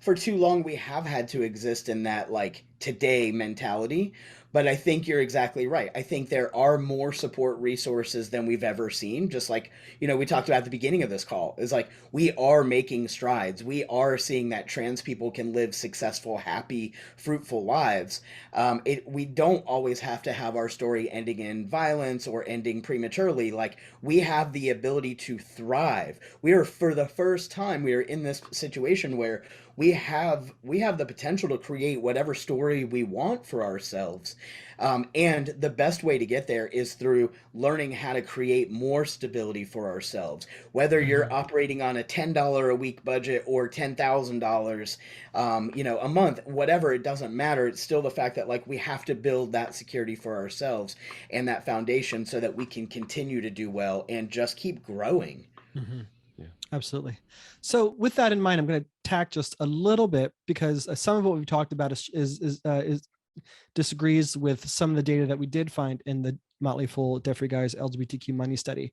for too long we have had to exist in that like today mentality. But I think you're exactly right. I think there are more support resources than we've ever seen. Just like, we talked about at the beginning of this call, is like we are making strides. We are seeing that trans people can live successful, happy, fruitful lives. We don't always have to have our story ending in violence or ending prematurely. Like, we have the ability to thrive. For the first time, we are in this situation where we have the potential to create whatever story we want for ourselves. And the best way to get there is through learning how to create more stability for ourselves. Whether you're operating on a $10 a week budget or $10,000, a month, whatever, it doesn't matter. It's still the fact that like we have to build that security for ourselves and that foundation so that we can continue to do well and just keep growing. Mm-hmm. Yeah, absolutely. So with that in mind, I'm going to tack just a little bit, because some of what we've talked about is disagrees with some of the data that we did find in the Motley Fool Jeffrey Guy's LGBTQ money study.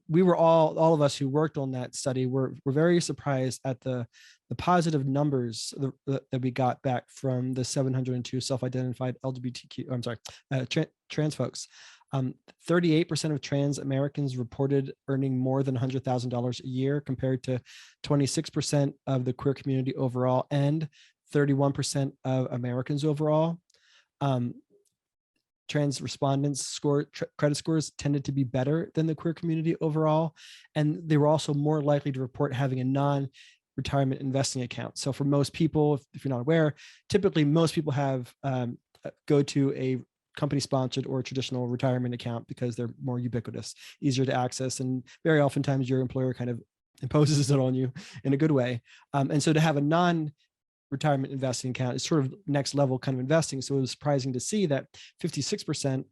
We were all of us who worked on that study were very surprised at the positive numbers that we got back from the 702 self-identified trans folks. 38% of trans Americans reported earning more than $100,000 a year, compared to 26% of the queer community overall and 31% of Americans overall. Trans respondents credit scores tended to be better than the queer community overall, and they were also more likely to report having a non-retirement investing account. So for most people, if you're not aware, typically most people have go to a company-sponsored or traditional retirement account because they're more ubiquitous, easier to access, and very oftentimes your employer kind of imposes it on you in a good way. And so to have a non-retirement investing account is sort of next level kind of investing. So it was surprising to see that 56%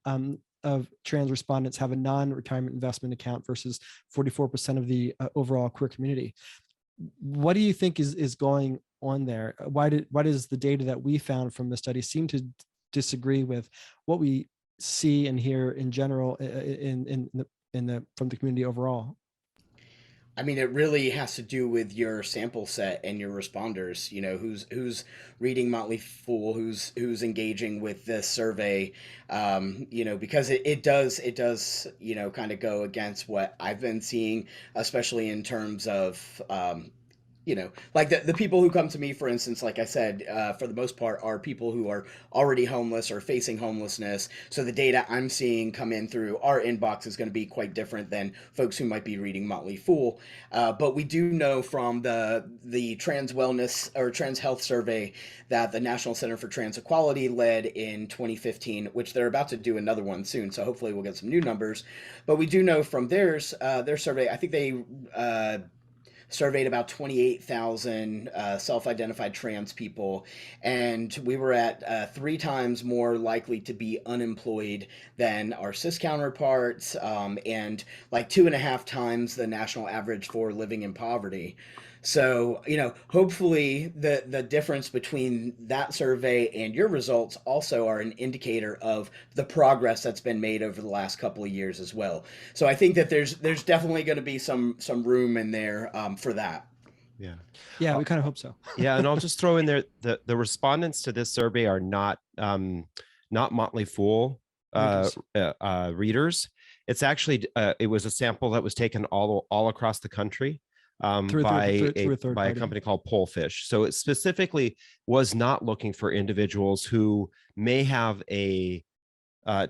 of trans respondents have a non-retirement investment account versus 44% of the overall queer community. What do you think is going on there? Why does the data that we found from the study seem to disagree with what we see and hear in general from the community overall? I mean, it really has to do with your sample set and your responders. Who's reading Motley Fool, who's engaging with this survey. Because it does kind of go against what I've been seeing, especially in terms of like the people who come to me, for instance, like I said, for the most part, are people who are already homeless or facing homelessness. So the data I'm seeing come in through our inbox is going to be quite different than folks who might be reading Motley Fool. But we do know from the trans wellness or trans health survey that the National Center for Trans Equality led in 2015, which they're about to do another one soon. So hopefully we'll get some new numbers. But we do know from their survey, I think they surveyed about 28,000 self-identified trans people, and we were at 3 times more likely to be unemployed than our cis counterparts, and like 2.5 times the national average for living in poverty. So, hopefully the difference between that survey and your results also are an indicator of the progress that's been made over the last couple of years as well. So I think that there's definitely going to be some room in there for that. Yeah. Yeah, we kind of hope so. Yeah, and I'll just throw in there the respondents to this survey are not Motley Fool Readers. readers. It's actually it was a sample that was taken all across the country Through a third by a party. company called Pollfish. So it specifically was not looking for individuals who may have a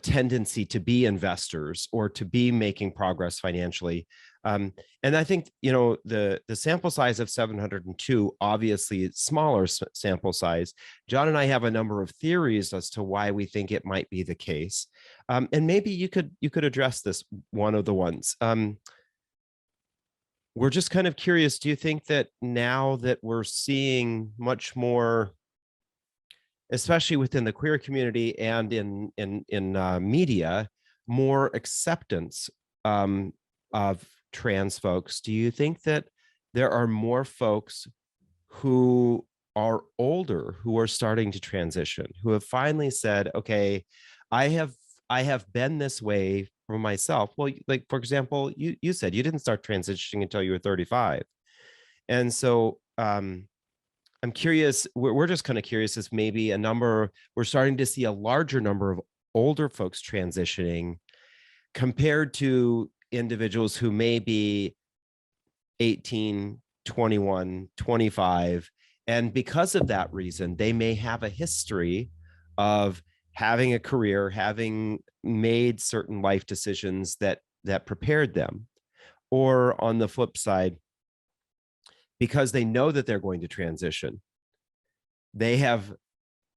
tendency to be investors or to be making progress financially. And I think, the sample size of 702, obviously it's smaller sample size. John and I have a number of theories as to why we think it might be the case. And maybe you could address this, one of the ones. We're just kind of curious, do you think that now that we're seeing much more, especially within the queer community and in media, more acceptance of trans folks, do you think that there are more folks who are older who are starting to transition, who have finally said, okay, I have been this way for myself? Well, like, for example, you said you didn't start transitioning until you were 35. And so I'm curious, we're just kind of curious as maybe we're starting to see a larger number of older folks transitioning compared to individuals who may be 18, 21, 25. And because of that reason, they may have a history of having a career, having made certain life decisions that prepared them. Or on the flip side, because they know that they're going to transition, they have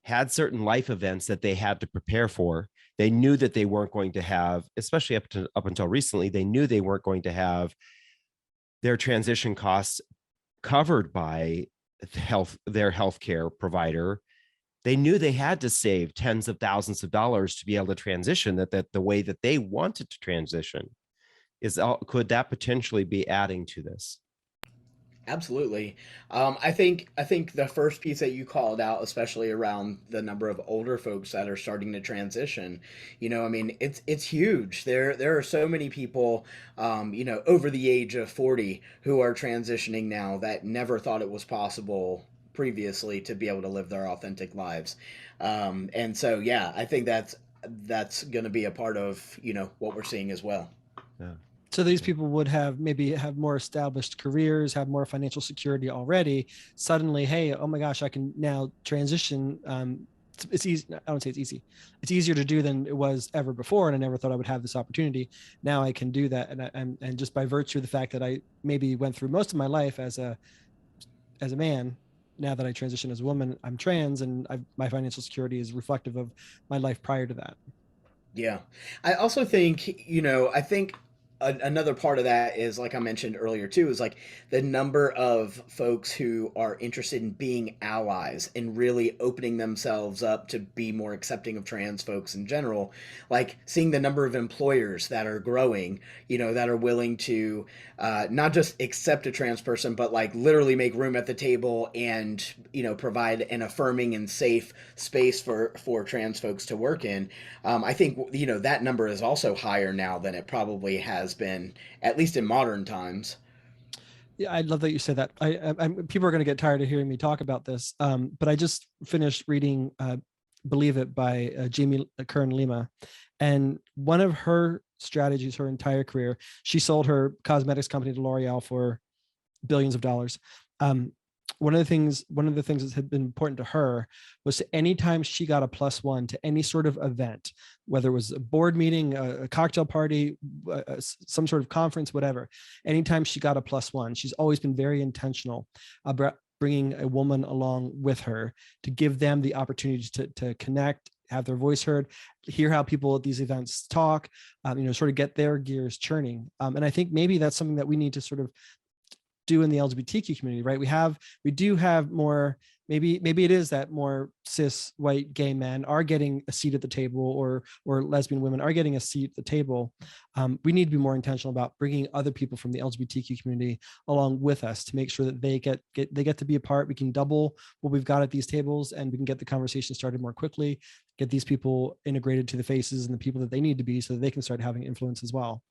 had certain life events that they had to prepare for. They knew that they weren't going to have, especially up until recently, they knew they weren't going to have their transition costs covered by their healthcare provider. They knew they had to save tens of thousands of dollars to be able to transition, that the way that they wanted to transition could that potentially be adding to this? Absolutely. I think the first piece that you called out, especially around the number of older folks that are starting to transition, I mean, it's huge. There are so many people, over the age of 40 who are transitioning now that never thought it was possible previously to be able to live their authentic lives. And so, yeah, I think that's going to be a part of what we're seeing as well. Yeah. So these people would have more established careers, have more financial security already. Suddenly, hey, oh my gosh, I can now transition. It's easy. I don't say it's easy. It's easier to do than it was ever before, and I never thought I would have this opportunity. Now I can do that, and just by virtue of the fact that I maybe went through most of my life as a man, now that I transition as a woman, I'm trans, and my financial security is reflective of my life prior to that. Yeah. I also think, I think another part of that is, like I mentioned earlier too, is like the number of folks who are interested in being allies and really opening themselves up to be more accepting of trans folks in general. Like seeing the number of employers that are growing, that are willing to not just accept a trans person, but like literally make room at the table and, provide an affirming and safe space for trans folks to work in. I think, that number is also higher now than it probably has been, at least in modern times. Yeah, I love that you said that. People are going to get tired of hearing me talk about this, but I just finished reading "Believe It" by Jamie Kern Lima, and one of her strategies, her entire career, she sold her cosmetics company to L'Oreal for billions of dollars. One of the things that had been important to her was to anytime she got a +1 to any sort of event, whether it was a board meeting, a cocktail party, some sort of conference, whatever, anytime she got a +1, she's always been very intentional about bringing a woman along with her to give them the opportunity to connect, have their voice heard, hear how people at these events talk, sort of get their gears churning. And I think maybe that's something that we need to sort of do in the LGBTQ community, right? We do have more maybe it is that more cis white gay men are getting a seat at the table, or lesbian women are getting a seat at the table. We need to be more intentional about bringing other people from the LGBTQ community along with us to make sure that they get to be a part. We can double what we've got at these tables, and we can get the conversation started more quickly, get these people integrated to the faces and the people that they need to be, so that they can start having influence as well.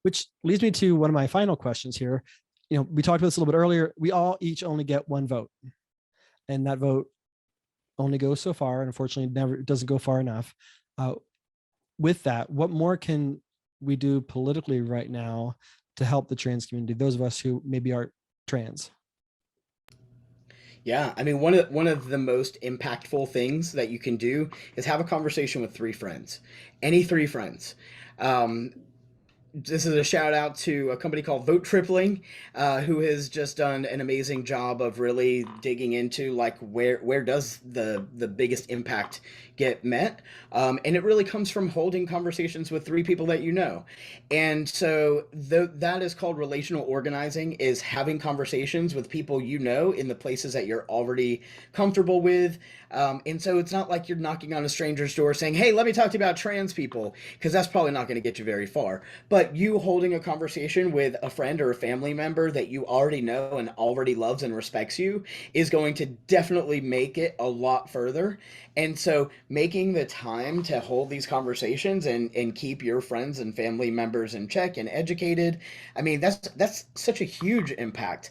Which leads me to one of my final questions here. We talked about this a little bit earlier. We all each only get one vote, and that vote only goes so far, and unfortunately never doesn't go far enough. With that, what more can we do politically right now to help the trans community, those of us who maybe are trans? Yeah, I mean, one of the most impactful things that you can do is have a conversation with three friends, any three friends. Um, this is a shout out to a company called Vote Tripling, who has just done an amazing job of really digging into like where does the biggest impact get met, and it really comes from holding conversations with three people that you know. And so that is called relational organizing, is having conversations with people you know in the places that you're already comfortable with. And so it's not like you're knocking on a stranger's door saying, hey, let me talk to you about trans people, because that's probably not going to get you very far. But you holding a conversation with a friend or a family member that you already know and already loves and respects you is going to definitely make it a lot further. And so making the time to hold these conversations and keep your friends and family members in check and educated, I mean, that's such a huge impact.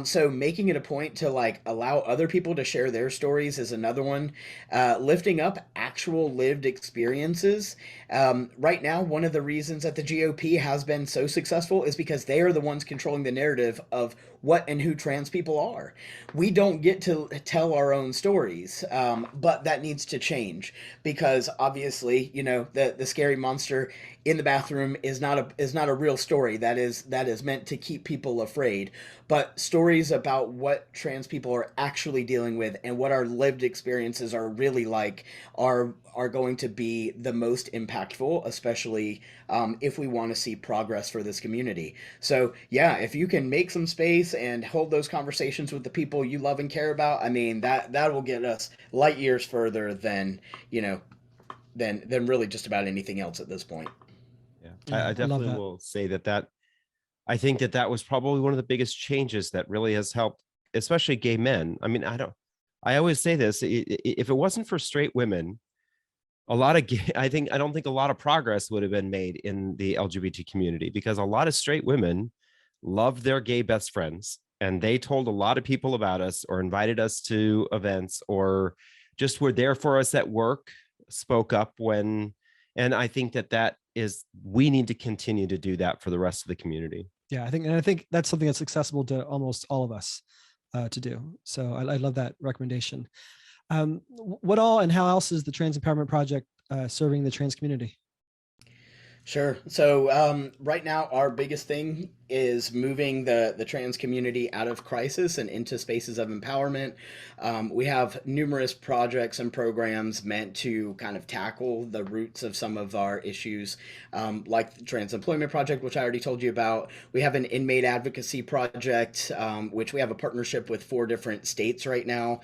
So making it a point to like allow other people to share their stories is another one. Lifting up actual lived experiences. Right now, one of the reasons that the GOP has been so successful is because they are the ones controlling the narrative of what and who trans people are. We don't get to tell our own stories, but that needs to change, because obviously, the scary monster in the bathroom is not a real story. That is meant to keep people afraid. But stories about what trans people are actually dealing with and what our lived experiences are really like are going to be the most impactful, especially if we want to see progress for this community. So yeah, if you can make some space and hold those conversations with the people you love and care about, I mean, that will get us light years further than than really just about anything else at this point. Yeah, Yeah, I I love definitely that. will say that I think that was probably one of the biggest changes that really has helped, especially gay men. I mean, I always say this, if it wasn't for straight women, I don't think a lot of progress would have been made in the LGBT community, because a lot of straight women loved their gay best friends, and they told a lot of people about us, or invited us to events, or just were there for us at work, spoke up when, and I think we need to continue to do that for the rest of the community. Yeah, I think that's something that's accessible to almost all of us to do. So I love that recommendation. What all and how else is the Trans Empowerment Project serving the trans community? Sure. So right now, our biggest thing is moving the trans community out of crisis and into spaces of empowerment. We have numerous projects and programs meant to kind of tackle the roots of some of our issues, like the Trans Employment Project, which I already told you about. We have an Inmate Advocacy Project, which we have a partnership with 4 different states right now.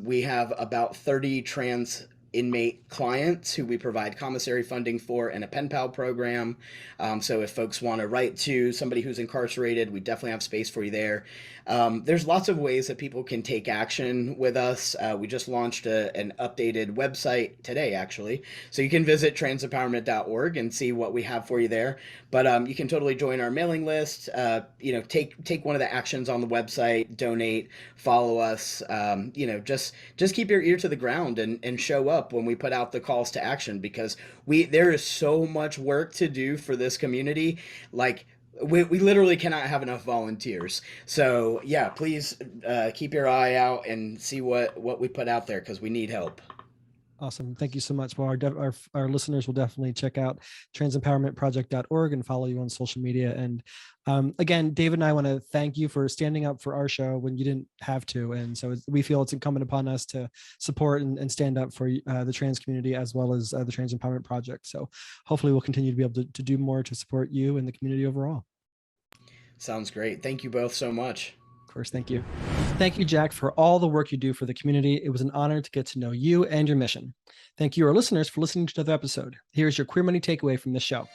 We have about 30 trans inmate clients who we provide commissary funding for, and a pen pal program. So if folks want to write to somebody who's incarcerated, we definitely have space for you there. There's lots of ways that people can take action with us. We just launched an updated website today, actually. So you can visit transempowerment.org and see what we have for you there. But you can totally join our mailing list. Take one of the actions on the website, donate, follow us. Just keep your ear to the ground and show up when we put out the calls to action, because there is so much work to do for this community. Like, we literally cannot have enough volunteers. So yeah, please keep your eye out and see what we put out there, because we need help. Awesome. Thank you so much. Well, our listeners will definitely check out transempowermentproject.org and follow you on social media. And again, David and I want to thank you for standing up for our show when you didn't have to. And so we feel it's incumbent upon us to support and stand up for the trans community, as well as the Trans Empowerment Project. So hopefully we'll continue to be able to do more to support you and the community overall. Sounds great. Thank you both so much. course. Thank you. Thank you, Jack, for all the work you do for the community. It was an honor to get to know you and your mission. Thank you, our listeners, for listening to another episode. Here's your Queer Money takeaway from this show.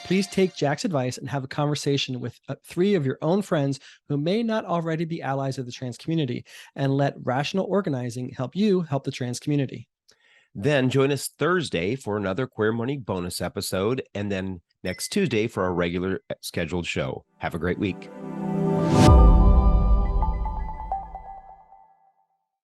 Please take Jack's advice and have a conversation with 3 of your own friends who may not already be allies of the trans community, and let rational organizing help you help the trans community. Then join us Thursday for another Queer Money bonus episode, and then next Tuesday for our regular scheduled show. Have a great week.